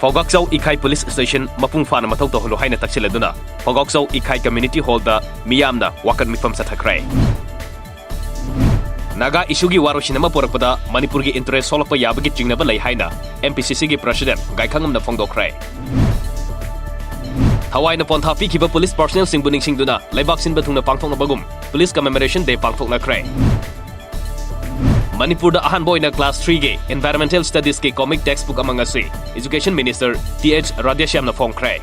Fogakzau Ikai Police Station mapung fana mathau tohlo haina takchiladuna Fogakzau Ikai Community Hall da miyamna wakan mifam sathakrai. Naga issue gi warosinama porakpada Manipur gi interest solakpa yabagi chingnaba lei haina MPCC gi president Gaikhangam na phongdokrai. Hawaii na pontha pikiba police personnel singbuning singduna leibak sinba thungna pangthokna bagum police commemoration day pangthokna krai. Manipur da ahan boy na class 3 ge environmental studies ke comic textbook among us education minister TH Radheshyam na phong krai.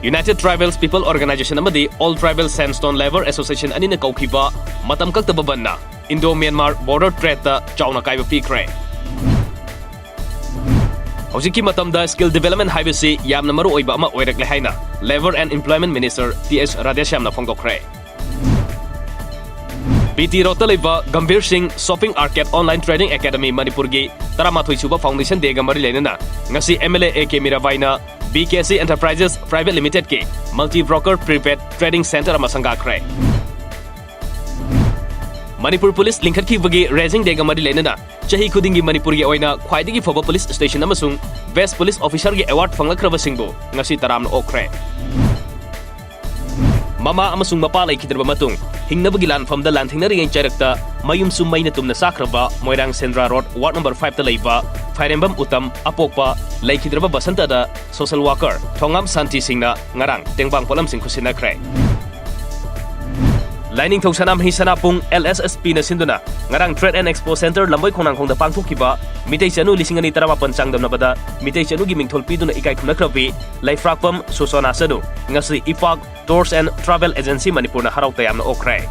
United Tribals People Organization amadi All Tribal Sandstone Labor Association ani na kaukiba matam kaktaba banna Indo-Myanmar border threat da chauna kaiba pi krai. Hojiki matamda skill development haibasi yamna maru oiba ama oirakle haina Labor and Employment Minister TH Radheshyam na phongdokrai. BT Rotaleva Gambhir Singh Shopping Arcade Online Trading Academy Manipur gi Taramathui Suba Foundation Day ga mari lenana ngasi MLA AK Mirabaina BKC Enterprises Private Limited ke Multi Broker Prepaid Trading Center amasanga krai. Manipur Police Linkhat ki bagi raising day ga mari lenana chahi khudingi Manipur gi oina khwaidagi foba police station amasung Best Police Officer gi award phanglakraba singbu ngasi taramna okrai. Mama amasung mapa laikhidraba matung hingnabagi lanfamda lanthingna ringai chairakta mayum summaina tumna sakraba Moirang Sendra Road Ward number 5 ta leiba Fairembam Utam Apokpa laikhidraba Basanta da social worker Thongam Santi Singna ngarang tengbang polam sing khusina krai. Lining Thongsanam Hisana Pung LSSP na sinduna ngarang Trade and Expo Center Lamboy Khonang Khongda pangthokiba mitei chanu lisingani taramapan changdamna bada mitei chanu gi mingthol piduna ikai khumnakrabi Laifrakpam Susona Sanu ngasi Ifak Tours and Travel Agency Manipur na haraw tayam na okrai.